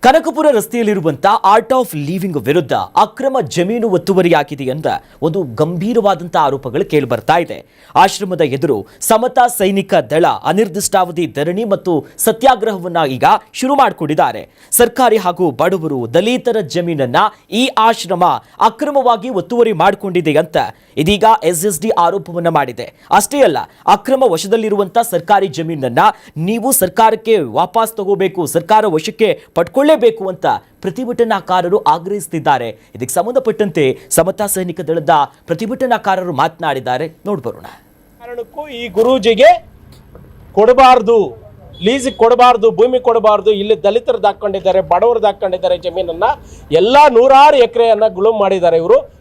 Kanakapura ರಸ್ತೆಯಲ್ಲಿರುವಂತಹ art of living ವಿರುದ್ಧ ಅಕ್ರಮ ಜಮೀನು ಒತ್ತುವರಿಯಾಗಿದೆ ಎಂದ ಒಂದು ಗಂಭೀರವಾದಂತಹ ಆರೋಪಗಳು ಕೇಳಿಬರ್ತಾ ಇದೆ. ಆಶ್ರಮದ ಎದುರು ಸಮತಾ ಸೈನಿಕ ದಳ ಅನಿರ್ದಿಷ್ಟಾವಧಿ ಧರಣಿ ಮತ್ತು ಸತ್ಯಾಗ್ರಹವನ್ನ ಈಗ ಶುರು ಮಾಡಿಕೊಂಡಿದ್ದಾರೆ. ಸರ್ಕಾರಿ ಹಾಗೂ ಬಡವರು ದಲಿತರ ಜಮೀನನ್ನ ಈ ಆಶ್ರಮ ಅಕ್ರಮವಾಗಿ ಒತ್ತುವರಿ ಮಾಡಿಕೊಂಡಿದೆ ಅಂತ ಇದೀಗ ಎಸ್ಎಸ್ಡಿ ಆರೋಪವನ್ನ ಮಾಡಿದೆ. ಅಷ್ಟೇ ಅಲ್ಲ, ಅಕ್ರಮ ವಶದಲ್ಲಿರುವಂತಹ ಸರ್ಕಾರಿ ಜಮೀನನ್ನ ನೀವು ಸರ್ಕಾರಕ್ಕೆ ವಾಪಸ್ ತಗೋಬೇಕು, ಸರ್ಕಾರ ವಶಕ್ಕೆ ಪಡ್ಕೊಳ್ಳೇಬೇಕು ಅಂತ ಪ್ರತಿಭಟನಾಕಾರರು ಆಗ್ರಹಿಸುತ್ತಿದ್ದಾರೆ. ಇದಕ್ಕೆ ಸಂಬಂಧಪಟ್ಟಂತೆ ಸಮತಾ ಸೈನಿಕ ದಳದ ಪ್ರತಿಭಟನಾಕಾರರು ಮಾತನಾಡಿದ್ದಾರೆ. ನೋಡ್ಬರೋಣ. ಕಾರಣಕ್ಕೂ ಈ ಗುರೂಜಿಗೆ ಕೊಡಬಾರ್ದು, ಲೀಸಿಗೆ ಕೊಡಬಾರ್ದು, ಭೂಮಿ ಕೊಡಬಾರ್ದು. ಇಲ್ಲಿ ದಲಿತರು ಹಾಕೊಂಡಿದ್ದಾರೆ, ಬಡವರು ಹಾಕೊಂಡಿದ್ದಾರೆ ಜಮೀನನ್ನ, ಎಲ್ಲ ನೂರಾರು ಎಕರೆಯನ್ನ ಗುಳುಂ ಮಾಡಿದ್ದಾರೆ.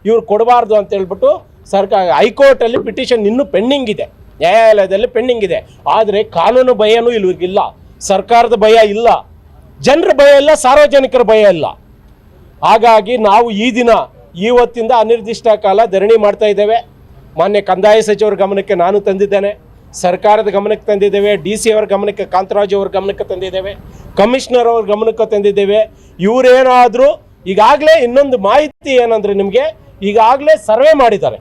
ಇವ್ರು ಕೊಡಬಾರ್ದು ಅಂತ ಹೇಳ್ಬಿಟ್ಟು ಸರ್ಕಾರ ಹೈಕೋರ್ಟ್ ಅಲ್ಲಿ ಪಿಟಿಷನ್ ಇನ್ನೂ ಪೆಂಡಿಂಗ್ ಇದೆ, ನ್ಯಾಯಾಲಯದಲ್ಲಿ ಪೆಂಡಿಂಗ್ ಇದೆ. ಆದರೆ ಕಾನೂನು ಭಯನೂ ಇವ್ರಿಗಿಲ್ಲ, ಸರ್ಕಾರದ ಭಯ ಇಲ್ಲ, ಜನರ ಭಯ ಇಲ್ಲ, ಸಾರ್ವಜನಿಕರ ಭಯ ಇಲ್ಲ. ಹಾಗಾಗಿ ನಾವು ಈ ದಿನ ಇವತ್ತಿಂದ ಅನಿರ್ದಿಷ್ಟ ಕಾಲ ಧರಣಿ ಮಾಡ್ತಾ ಇದ್ದೇವೆ. ಮಾನ್ಯ ಕಂದಾಯ ಸಚಿವರ ಗಮನಕ್ಕೆ ನಾನು ತಂದಿದ್ದೇನೆ, ಸರ್ಕಾರದ ಗಮನಕ್ಕೆ ತಂದಿದ್ದೇವೆ, DC ಅವರ ಗಮನಕ್ಕೆ, ಕಾಂತರಾಜು ಅವರ ಗಮನಕ್ಕೆ ತಂದಿದ್ದೇವೆ, ಕಮಿಷನರ್ ಅವ್ರ ಗಮನಕ್ಕೆ ತಂದಿದ್ದೇವೆ. ಇವರೇನಾದರೂ ಈಗಾಗಲೇ ಇನ್ನೊಂದು ಮಾಹಿತಿ ಏನಂದರೆ, ನಿಮಗೆ ಈಗಾಗಲೇ ಸರ್ವೆ ಮಾಡಿದ್ದಾರೆ.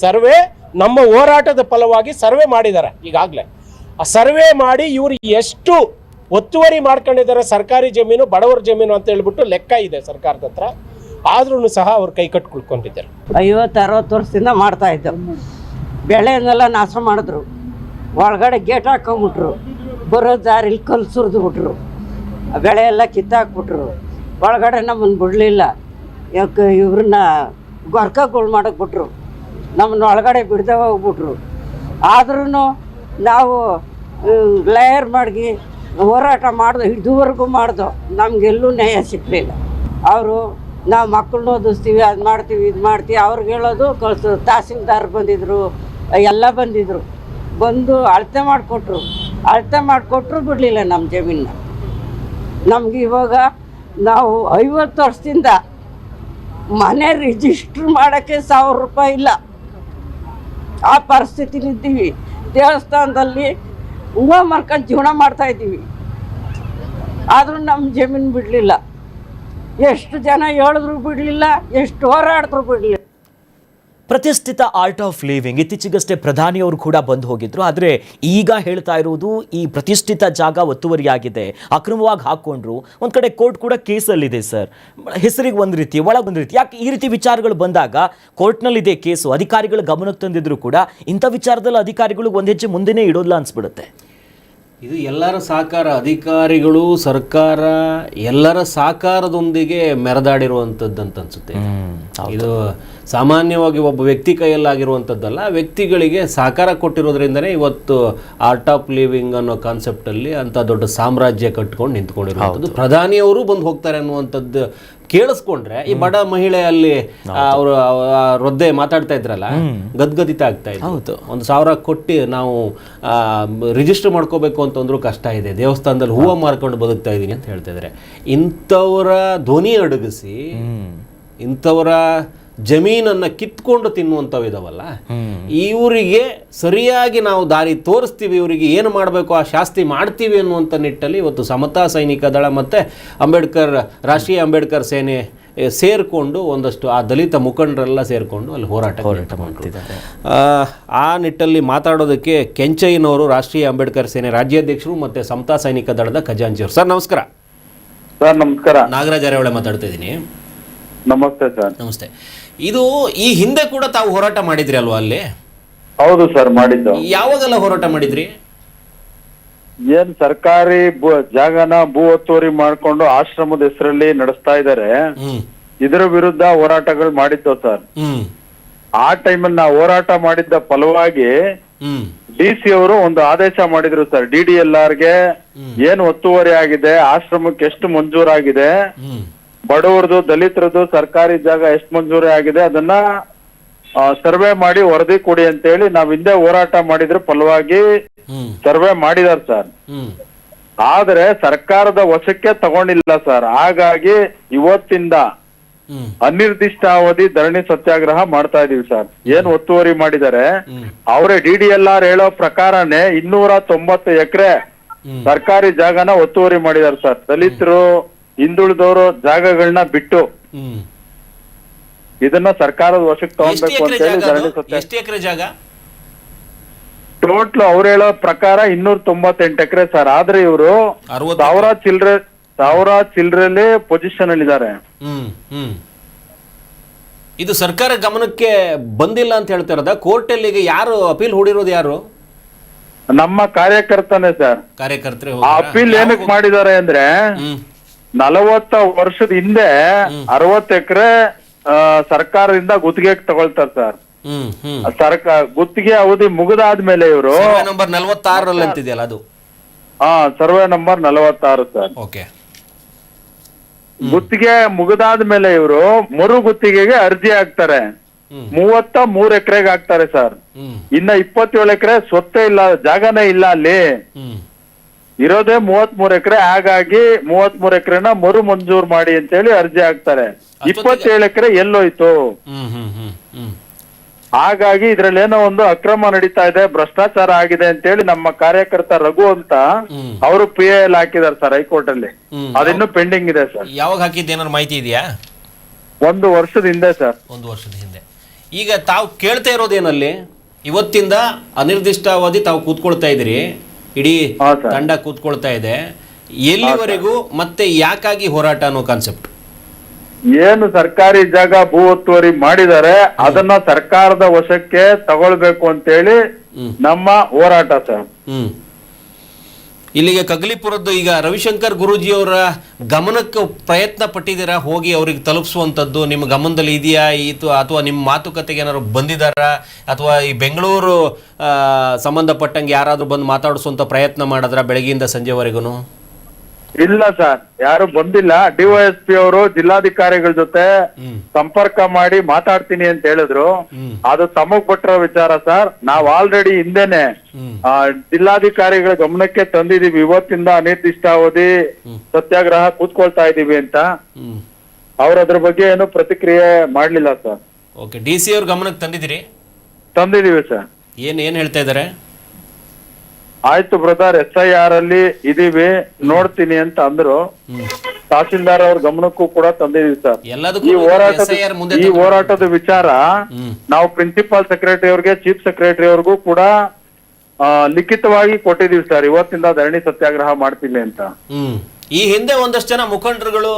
ಸರ್ವೆ ನಮ್ಮ ಹೋರಾಟದ ಫಲವಾಗಿ ಸರ್ವೆ ಮಾಡಿದ್ದಾರೆ. ಈಗಾಗಲೇ ಆ ಸರ್ವೆ ಮಾಡಿ ಇವರು ಎಷ್ಟು ಒತ್ತುವರಿ ಮಾಡ್ಕೊಂಡಿದ್ದಾರೆ ಸರ್ಕಾರಿ ಜಮೀನು, ಬಡವರ ಜಮೀನು ಅಂತ ಹೇಳ್ಬಿಟ್ಟು ಲೆಕ್ಕ ಇದೆ ಸರ್ಕಾರದ ಹತ್ರ. ಆದ್ರೂ ಸಹ ಅವ್ರು ಕೈ ಕಟ್ಟು ಕುಳ್ಕೊಂಡಿದ್ದಾರೆ. 50-60 ವರ್ಷದಿಂದ ಮಾಡ್ತಾ ಇದ್ದವು. ಬೆಳೆಯನ್ನೆಲ್ಲ ನಾಶ ಮಾಡಿದ್ರು, ಒಳಗಡೆ ಗೇಟ್ ಹಾಕೊಂಡ್ಬಿಟ್ರು, ಬರೋ ದಾರಿಲಿ ಕಲ್ಲು ಸುರಿದು ಬಿಟ್ರು, ಬೆಳೆ ಎಲ್ಲ ಕಿತ್ತಾಕ್ಬಿಟ್ರು, ಒಳಗಡೆ ನಮ್ಮನ್ನು ಬಿಡಲಿಲ್ಲ. ಯಾಕೆ ಇವ್ರನ್ನ ಗೊರ್ಕಗಳು ಮಾಡಕ್ಕೆ ಬಿಟ್ರು, ನಮ್ಮನ್ನ ಒಳಗಡೆ ಬಿಡದೆ ಹೋಗ್ಬಿಟ್ರು. ಆದ್ರೂ ನಾವು ಲೇಯರ್ ಮಾಡಿ ಹೋರಾಟ ಮಾಡ್ದು, ಇದುವರೆಗೂ ಮಾಡ್ದು, ನಮಗೆಲ್ಲೂ ನ್ಯಾಯ ಸಿಕ್ಕಲಿಲ್ಲ. ಅವರು ನಾವು ಮಕ್ಕಳನ್ನ ಓದಿಸ್ತೀವಿ, ಅದು ಮಾಡ್ತೀವಿ, ಇದು ಮಾಡ್ತೀವಿ, ಅವ್ರಿಗೆ ಹೇಳೋದು ಕಳ್ಸು. ತಹಸೀಲ್ದಾರ್ ಬಂದಿದ್ದರು, ಎಲ್ಲ ಬಂದಿದ್ದರು, ಬಂದು ಅಳತೆ ಮಾಡಿಕೊಟ್ರು ಬಿಡಲಿಲ್ಲ ನಮ್ಮ ಜಮೀನ. ನಮ್ಗೆ ಇವಾಗ ನಾವು 50 ವರ್ಷದಿಂದ ಮನೆ ರಿಜಿಸ್ಟ್ರ್ ಮಾಡೋಕ್ಕೆ 1000 ರೂಪಾಯಿ ಇಲ್ಲ, ಆ ಪರಿಸ್ಥಿತಿಲಿದ್ದೀವಿ. ದೇವಸ್ಥಾನದಲ್ಲಿ ಹೂವು ಮಾರ್ಕೊಂಡು ಜೀವನ ಮಾಡ್ತಾಯಿದ್ದೀವಿ, ಆದರೂ ನಮ್ಮ ಜಮೀನು ಬಿಡಲಿಲ್ಲ. ಎಷ್ಟು ಜನ ಹೇಳಿದ್ರು ಬಿಡಲಿಲ್ಲ, ಎಷ್ಟು ಹೋರಾಡಿದ್ರು ಬಿಡಲಿಲ್ಲ. ಪ್ರತಿಷ್ಠಿತ ಆರ್ಟ್ ಆಫ್ ಲಿವಿಂಗ್ ಇತ್ತೀಚೆಗಷ್ಟೇ ಪ್ರಧಾನಿಯವರು ಕೂಡ ಬಂದು ಹೋಗಿದ್ರು. ಆದರೆ ಈಗ ಹೇಳ್ತಾ ಇರುವುದು ಈ ಪ್ರತಿಷ್ಠಿತ ಜಾಗ ಒತ್ತುವರಿಯಾಗಿದೆ, ಅಕ್ರಮವಾಗಿ ಹಾಕ್ಕೊಂಡ್ರು. ಒಂದು ಕಡೆ ಕೋರ್ಟ್ ಕೂಡ ಕೇಸಲ್ಲಿದೆ ಸರ್. ಹೆಸರಿಗೆ ಒಂದು ರೀತಿ, ಒಳಗೆ ಒಂದು ರೀತಿ. ಯಾಕೆ ಈ ರೀತಿ ವಿಚಾರಗಳು ಬಂದಾಗ ಕೋರ್ಟ್ನಲ್ಲಿದೆ ಕೇಸು, ಅಧಿಕಾರಿಗಳ ಗಮನಕ್ಕೆ ತಂದಿದ್ರು ಕೂಡ ಇಂಥ ವಿಚಾರದಲ್ಲಿ ಅಧಿಕಾರಿಗಳು ಒಂದು ಹೆಜ್ಜೆ ಮುಂದೆನೇ ಇಡೋಲ್ಲ ಅನ್ಸ್ಬಿಡುತ್ತೆ. ಇದು ಎಲ್ಲರ ಸಹಕಾರ, ಅಧಿಕಾರಿಗಳು, ಸರ್ಕಾರ ಎಲ್ಲರ ಸಹಕಾರದೊಂದಿಗೆ ಮೆರೆದಾಡಿರುವಂಥದ್ದು ಅಂತ ಅನ್ಸುತ್ತೆ. ಇದು ಸಾಮಾನ್ಯವಾಗಿ ಒಬ್ಬ ವ್ಯಕ್ತಿ ಕೈಯಲ್ಲಾಗಿರುವಂಥದ್ದಲ್ಲ, ವ್ಯಕ್ತಿಗಳಿಗೆ ಸಹಕಾರ ಕೊಟ್ಟಿರೋದ್ರಿಂದನೇ ಇವತ್ತು ಆರ್ಟ್ ಆಫ್ ಲಿವಿಂಗ್ ಅನ್ನೋ ಕಾನ್ಸೆಪ್ಟಲ್ಲಿ ಅಂಥ ದೊಡ್ಡ ಸಾಮ್ರಾಜ್ಯ ಕಟ್ಕೊಂಡು ನಿಂತ್ಕೊಂಡಿರುವಂಥದ್ದು. ಪ್ರಧಾನಿಯವರು ಬಂದು ಹೋಗ್ತಾರೆ ಅನ್ನುವಂಥದ್ದು ಕೇಳಿಸ್ಕೊಂಡ್ರೆ ಈ ಬಡ ಮಹಿಳೆ ಅಲ್ಲಿ ಅವರು ರೊದ್ದೆ ಮಾತಾಡ್ತಾ ಇದ್ರಲ್ಲ, ಗದ್ಗದಿತ ಆಗ್ತಾ ಇತ್ತು. 1000 ಕೊಟ್ಟು ನಾವು ರಿಜಿಸ್ಟರ್ ಮಾಡ್ಕೋಬೇಕು ಅಂತಂದ್ರೂ ಕಷ್ಟ ಇದೆ, ದೇವಸ್ಥಾನದಲ್ಲಿ ಹೂವು ಮಾರ್ಕೊಂಡು ಬದುಕ್ತಾ ಇದ್ದೀನಿ ಅಂತ ಹೇಳ್ತಾ ಇದ್ದಾರೆ. ಇಂಥವರ ಧ್ವನಿ ಅಡಗಿಸಿ ಇಂಥವರ ಜಮೀನನ್ನು ಕಿತ್ಕೊಂಡು ತಿನ್ನುವಂಥವಿದಾವಲ್ಲ, ಇವರಿಗೆ ಸರಿಯಾಗಿ ನಾವು ದಾರಿ ತೋರಿಸ್ತೀವಿ, ಇವರಿಗೆ ಏನು ಮಾಡಬೇಕು ಆ ಶಾಸ್ತಿ ಮಾಡ್ತೀವಿ ಅನ್ನುವಂಥ ನಿಟ್ಟಲ್ಲಿ ಇವತ್ತು ಸಮತಾ ಸೈನಿಕ ದಳ ಮತ್ತು ರಾಷ್ಟ್ರೀಯ ಅಂಬೇಡ್ಕರ್ ಸೇನೆ ಸೇರಿಕೊಂಡು ಒಂದಷ್ಟು ಆ ದಲಿತ ಮುಖಂಡರೆಲ್ಲ ಸೇರಿಕೊಂಡು ಅಲ್ಲಿ ಹೋರಾಟ ಮಾಡ್ತಿದ್ದಾರೆ. ಆ ನಿಟ್ಟಲ್ಲಿ ಮಾತಾಡೋದಕ್ಕೆ ಕೆಂಚಯ್ಯನವರು, ರಾಷ್ಟ್ರೀಯ ಅಂಬೇಡ್ಕರ್ ಸೇನೆ ರಾಜ್ಯಾಧ್ಯಕ್ಷರು ಮತ್ತು ಸಮತಾ ಸೈನಿಕ ದಳದ ಖಜಾಂಚಿಯವರು. ಸರ್ ನಮಸ್ಕಾರ. ಸರ್ ನಮಸ್ಕಾರ. ನಾಗರಾಜ್ ಅರೇವಳೆ ಮಾತಾಡ್ತಾ ಇದ್ದೀನಿ. ನಮಸ್ತೆ ಸರ್. ನಮಸ್ತೆ. ಇದು ಈ ಹಿಂದೆ ಕೂಡ ತಾವು ಹೋರಾಟ ಮಾಡಿದ್ರಿ ಅಲ್ವಾ ಅಲ್ಲಿ? ಹೌದು ಸರ್, ಮಾಡಿದ್ದು. ಯಾವಾಗೆಲ್ಲ ಹೋರಾಟ ಮಾಡಿದ್ರಿ? ಏನ್ ಸರ್ಕಾರಿ ಜಾಗನ ಭೂ ಒತ್ತುವರಿ ಮಾಡ್ಕೊಂಡು ಆಶ್ರಮದ ಹೆಸರಲ್ಲಿ ನಡೆಸ್ತಾ ಇದ್ದಾರೆ, ಇದರ ವಿರುದ್ಧ ಹೋರಾಟಗಳು ಮಾಡಿದ್ದು ಸರ್. ಆ ಟೈಮಲ್ಲಿ ನಾವು ಹೋರಾಟ ಮಾಡಿದ್ದ ಫಲವಾಗಿ DC ಅವರು ಒಂದು ಆದೇಶ ಮಾಡಿದ್ರು ಸರ್. DDLRಗೆ ಏನ್ ಒತ್ತುವರಿ ಆಗಿದೆ, ಆಶ್ರಮಕ್ಕೆ ಎಷ್ಟು ಮಂಜೂರಾಗಿದೆ, ಬಡವರದು ದಲಿತರದು ಸರ್ಕಾರಿ ಜಾಗ ಎಷ್ಟು ಮಂಜೂರಿ ಆಗಿದೆ, ಅದನ್ನ ಸರ್ವೆ ಮಾಡಿ ವರದಿ ಕೊಡಿ ಅಂತ ಹೇಳಿ ನಾವ್ ಹಿಂದೆ ಹೋರಾಟ ಮಾಡಿದ್ರ ಫಲವಾಗಿ ಸರ್ವೆ ಮಾಡಿದಾರೆ ಸರ್. ಆದ್ರೆ ಸರ್ಕಾರದ ವಶಕ್ಕೆ ತಗೊಂಡಿಲ್ಲ ಸರ್. ಹಾಗಾಗಿ ಇವತ್ತಿಂದ ಅನಿರ್ದಿಷ್ಟಾವಧಿ ಧರಣಿ ಸತ್ಯಾಗ್ರಹ ಮಾಡ್ತಾ ಇದೀವಿ ಸರ್. ಏನ್ ಒತ್ತುವರಿ ಮಾಡಿದ್ದಾರೆ ಅವರೇ DDLR ಹೇಳೋ ಪ್ರಕಾರನೇ 290 ಎಕರೆ ಸರ್ಕಾರಿ ಜಾಗನ ಒತ್ತುವರಿ ಮಾಡಿದಾರೆ ಸರ್. ದಲಿತರು ಹಿಂದುಳಿದವರು ಜಾಗಗಳನ್ನ ಬಿಟ್ಟು ಹ್ಮ್ ಇದನ್ನ ಸರ್ಕಾರದ ವಶಕ್ಕೆ ಎಷ್ಟು ತಗೊಳ್ಬೇಕು ಎಕರೆ ಅಂತ ಹೇಳಿ ಜಾಗ ಧರಣಿ ಅದು? ಸತ್ಯ. ಎಷ್ಟು ಎಕರೆ ಜಾಗ? ಟೋಟ್ಲ್ ಅವ್ರು ಹೇಳೋ ಪ್ರಕಾರ 298 ಎಕರೆ ಸರ್. ಆದ್ರೆ ಇವರು 60 ಸಾವಿರ ಚಿಲ್ಡ್ರಲ್ಲಿ ಪೊಸಿಷನ್ ಅಲ್ಲಿ ಇದ್ದಾರೆ. ಹ್ಮ್ ಹ್ಮ್ ಇದು ಸರ್ಕಾರ ಗಮನಕ್ಕೆ ಬಂದಿಲ್ಲ ಅಂತ ಹೇಳ್ತಾ ಇರೋದ? ಕೋರ್ಟಲ್ಲಿ ಈಗ ಯಾರು ಅಪೀಲ್ ಹೂಡಿರೋದು? ಯಾರು? ನಮ್ಮ ಕಾರ್ಯಕರ್ತನೇ ಸರ್. ಕಾರ್ಯಕರ್ತರೇ ಆ ಅಪೀಲ್ ಏನಕ್ಕೆ ಮಾಡಿದ್ದಾರೆ ಅಂದ್ರೆ 40 ವರ್ಷದ ಹಿಂದೆ 60 ಎಕರೆ ಸರ್ಕಾರದಿಂದ ಗುತ್ತಿಗೆಗೆ ತಗೊಳ್ತಾರೆ ಸರ್. ಗುತ್ತಿಗೆ ಅವಧಿ ಮುಗಿದಾದ್ಮೇಲೆ ಇವರು ನಂಬರ್ 46 ಅಂತಿದೆಯಲ್ಲ ಅದು? Survey number 46 sir. ಓಕೆ. ಗುತ್ತಿಗೆ ಮುಗಿದಾದ್ಮೇಲೆ ಇವರು ಮರು ಗುತ್ತಿಗೆಗೆ ಅರ್ಜಿ ಹಾಕ್ತಾರೆ. 33 ಎಕರೆಗೆ ಹಾಕ್ತಾರೆ ಸರ್. ಇನ್ನ 27 ಎಕರೆ ಸ್ವತ್ತೇ ಇಲ್ಲ, ಜಾಗನೇ ಇಲ್ಲ ಅಲ್ಲಿ. ಇರೋದೇ 33 ಎಕರೆ. ಹಾಗಾಗಿ 33 ಎಕರೆನ ಮರು ಮಂಜೂರು ಮಾಡಿ ಅಂತ ಹೇಳಿ ಅರ್ಜಿ ಹಾಕ್ತಾರೆ. 27 ಎಕರೆ ಎಲ್ಲೋಯ್ತು? ಹಾಗಾಗಿ ಇದ್ರಲ್ಲಿ ಏನೋ ಒಂದು ಅಕ್ರಮ ನಡೀತಾ ಇದೆ, ಭ್ರಷ್ಟಾಚಾರ ಆಗಿದೆ ಅಂತ ಹೇಳಿ ನಮ್ಮ ಕಾರ್ಯಕರ್ತ ರಘು ಅಂತ ಅವರು PIL ಹಾಕಿದಾರೆ ಸರ್ ಹೈಕೋರ್ಟ್ ಅಲ್ಲಿ. ಅದಿನ್ನು ಪೆಂಡಿಂಗ್ ಇದೆ ಸರ್. ಯಾವಾಗ ಹಾಕಿದ್ದು ಏನಾದ್ರು ಮಾಹಿತಿ ಇದೆಯಾ? 1 ವರ್ಷದ ಹಿಂದೆ ಸರ್. 1 ವರ್ಷದ ಹಿಂದೆ. ಈಗ ತಾವು ಕೇಳ್ತಾ ಇರೋದೇನಲ್ಲಿ, ಇವತ್ತಿಂದ ಅನಿರ್ದಿಷ್ಟಾವಧಿ ತಾವು ಕೂತ್ಕೊಳ್ತಾ ಇದ್ರಿ, ಇಡೀ ತಂಡ ಕೂತ್ಕೊಳ್ತಾ ಇದೆ, ಎಲ್ಲಿವರೆಗೂ ಮತ್ತೆ ಯಾಕಾಗಿ ಹೋರಾಟ ಅನ್ನೋ ಕಾನ್ಸೆಪ್ಟ್? ಏನು ಸರ್ಕಾರಿ ಜಾಗ ಭೂ ಒತ್ತುವರಿ ಮಾಡಿದ್ದಾರೆ ಅದನ್ನ ಸರ್ಕಾರದ ವಶಕ್ಕೆ ತಗೊಳ್ಬೇಕು ಅಂತೇಳಿ ನಮ್ಮ ಹೋರಾಟ ಸರ್. ಇಲ್ಲಿಗೆ ಕಗ್ಲಿಪುರದ್ದು ಈಗ ರವಿಶಂಕರ್ ಗುರೂಜಿಯವರ ಗಮನಕ್ಕೆ ಪ್ರಯತ್ನ ಪಟ್ಟಿದ್ದೀರಾ ಹೋಗಿ ಅವ್ರಿಗೆ ತಲುಪಿಸುವಂಥದ್ದು? ನಿಮ್ಮ ಗಮನದಲ್ಲಿ ಇದೆಯಾ ಅಥವಾ ನಿಮ್ಮ ಮಾತುಕತೆಗೆ ಏನಾದ್ರು ಬಂದಿದ್ದಾರಾ? ಅಥವಾ ಈ ಬೆಂಗಳೂರು ಸಂಬಂಧಪಟ್ಟಂಗೆ ಯಾರಾದ್ರೂ ಬಂದು ಮಾತಾಡಿಸುವಂತ ಪ್ರಯತ್ನ ಮಾಡಿದ್ರ ಬೆಳಗ್ಗೆಯಿಂದ ಸಂಜೆವರೆಗೂ? ಇಲ್ಲ ಸರ್, ಯಾರು ಬಂದಿಲ್ಲ. DYSP ಅವರು ಜಿಲ್ಲಾಧಿಕಾರಿಗಳ ಜೊತೆ ಸಂಪರ್ಕ ಮಾಡಿ ಮಾತಾಡ್ತೀನಿ ಅಂತ ಹೇಳಿದ್ರು. ಅದು ತಮಗ್ ಬಿಟ್ಟಿರೋ ವಿಚಾರ ಸರ್. ನಾವ್ ಆಲ್ರೆಡಿ ಹಿಂದೆನೆ ಜಿಲ್ಲಾಧಿಕಾರಿಗಳ ಗಮನಕ್ಕೆ ತಂದಿದೀವಿ, ಇವತ್ತಿಂದ ಅನಿರ್ದಿಷ್ಟಾವಧಿ ಸತ್ಯಾಗ್ರಹ ಕೂತ್ಕೊಳ್ತಾ ಇದೀವಿ ಅಂತ. ಅವ್ರ ಅದ್ರ ಬಗ್ಗೆ ಏನು ಪ್ರತಿಕ್ರಿಯೆ ಮಾಡ್ಲಿಲ್ಲ ಸರ್. ಓಕೆ, DC ಅವ್ರ ಗಮನಕ್ಕೆ ತಂದಿದೀವಿ ಸರ್. ಏನ್ ಹೇಳ್ತಾ ಇದಾರೆ? ಆಯ್ತು ಬ್ರದರ್, SIR ಅಲ್ಲಿ ಇದೀವಿ, ನೋಡ್ತೀನಿ ಅಂತ ಅಂದ್ರು. ತಹಸೀಲ್ದಾರ್ ಅವ್ರ ಗಮನಕ್ಕೂ ಕೂಡ ತಂದಿದೀವಿ ಸರ್. ಈ ಹೋರಾಟದ ವಿಚಾರ ನಾವು ಪ್ರಿನ್ಸಿಪಾಲ್ ಸೆಕ್ರೆಟರಿ ಅವ್ರಿಗೆ, ಚೀಫ್ ಸೆಕ್ರೆಟರಿ ಅವ್ರಿಗೂ ಕೂಡ ಲಿಖಿತವಾಗಿ ಕೊಟ್ಟಿದೀವಿ ಸರ್. ಇವತ್ತಿಂದ ಧರಣಿ ಸತ್ಯಾಗ್ರಹ ಮಾಡ್ತೀವಿ ಅಂತ. ಈ ಹಿಂದೆ ಒಂದಷ್ಟು ಜನ ಮುಖಂಡರುಗಳು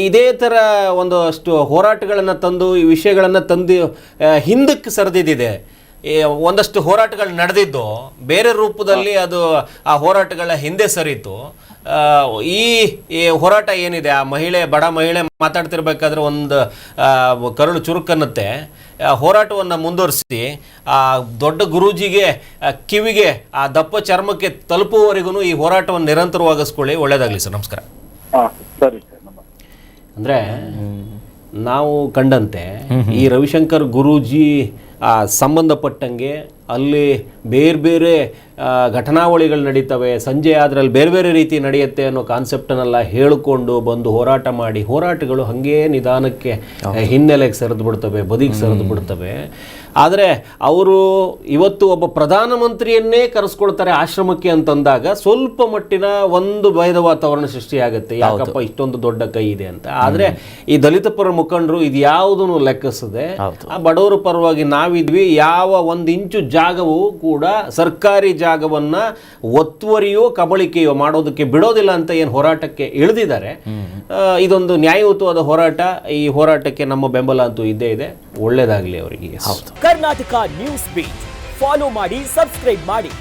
ಇದೇ ತರ ಒಂದಷ್ಟು ಹೋರಾಟಗಳನ್ನ ತಂದು, ಈ ವಿಷಯಗಳನ್ನ ತಂದು ಹಿಂದಕ್ಕೆ ಸರಿದಿದೆ. ಒಂದಷ್ಟು ಹೋರಾಟಗಳು ನಡೆದಿದ್ದು ಬೇರೆ ರೂಪದಲ್ಲಿ, ಅದು ಆ ಹೋರಾಟಗಳ ಹಿಂದೆ ಸರಿತು. ಈ ಹೋರಾಟ ಏನಿದೆ, ಆ ಬಡ ಮಹಿಳೆ ಮಾತಾಡ್ತಿರ್ಬೇಕಾದ್ರೆ ಒಂದು ಕರುಳು ಚುರುಕನ್ನುತ್ತೆ. ಹೋರಾಟವನ್ನು ಮುಂದುವರಿಸಿ ಆ ದೊಡ್ಡ ಗುರೂಜಿಗೆ ಕಿವಿಗೆ, ಆ ದಪ್ಪ ಚರ್ಮಕ್ಕೆ ತಲುಪುವವರೆಗೂ ಈ ಹೋರಾಟವನ್ನು ನಿರಂತರವಾಗಿಸ್ಕೊಳ್ಳಿ. ಒಳ್ಳೇದಾಗಲಿ ಸರ್. ನಮಸ್ಕಾರ. ಸರಿ ಸರ್. ಅಂದರೆ ನಾವು ಕಂಡಂತೆ ಈ ರವಿಶಂಕರ್ ಗುರೂಜಿ ಸಂಬಂಧಪಟ್ಟಂಗೆ ಅಲ್ಲಿ ಬೇರೆ ಬೇರೆ ಘಟನಾವಳಿಗಳು ನಡೀತವೆ, ಸಂಜೆ ಆದರೆ ಅಲ್ಲಿ ಬೇರೆ ಬೇರೆ ರೀತಿ ನಡೆಯುತ್ತೆ ಅನ್ನೋ ಕಾನ್ಸೆಪ್ಟನ್ನೆಲ್ಲ ಹೇಳಿಕೊಂಡು ಬಂದು ಹೋರಾಟ ಮಾಡಿ, ಹೋರಾಟಗಳು ಹಾಗೇ ನಿಧಾನಕ್ಕೆ ಹಿನ್ನೆಲೆಗೆ ಸರಿದು ಬಿಡ್ತವೆ, ಬದಿಗೆ ಸರಿದು ಬಿಡ್ತವೆ. ಆದರೆ ಅವರು ಇವತ್ತು ಒಬ್ಬ ಪ್ರಧಾನಮಂತ್ರಿಯನ್ನೇ ಕರೆಸ್ಕೊಳ್ತಾರೆ ಆಶ್ರಮಕ್ಕೆ ಅಂತಂದಾಗ ಸ್ವಲ್ಪ ಮಟ್ಟಿನ ಒಂದು ಭಯದ ವಾತಾವರಣ ಸೃಷ್ಟಿಯಾಗುತ್ತೆ. ಯಾಕಪ್ಪ ಇಷ್ಟೊಂದು ದೊಡ್ಡ ಕೈ ಇದೆ ಅಂತ. ಆದರೆ ಈ ದಲಿತ ಪರ ಮುಖಂಡರು ಇದು ಯಾವುದನ್ನು ಲೆಕ್ಕಿಸದೆ ಆ ಬಡವರ ಪರವಾಗಿ ನಾವಿದ್ವಿ, ಯಾವ 1 ಇಂಚು ಜಾಗವೂ ಕೂಡ ಸರ್ಕಾರಿ ಜಾಗವನ್ನ ಒತ್ತುವರಿಯೋ ಕಬಳಿಕೆಯೋ ಮಾಡೋದಕ್ಕೆ ಬಿಡೋದಿಲ್ಲ ಅಂತ ಏನು ಹೋರಾಟಕ್ಕೆ ಇಳಿದಿದ್ದಾರೆ. ಇದೊಂದು ನ್ಯಾಯಯುತವಾದ ಹೋರಾಟ. ಈ ಹೋರಾಟಕ್ಕೆ ನಮ್ಮ ಬೆಂಬಲ ಅಂತೂ ಇದ್ದೇ ಇದೆ. ಒಳ್ಳೇದಾಗಲಿ ಅವರಿಗೆ. ಕರ್ನಾಟಕ ನ್ಯೂಸ್ ಬೀಟ್ ಫಾಲೋ ಮಾಡಿ, ಸಬ್ಸ್ಕ್ರೈಬ್ ಮಾಡಿ.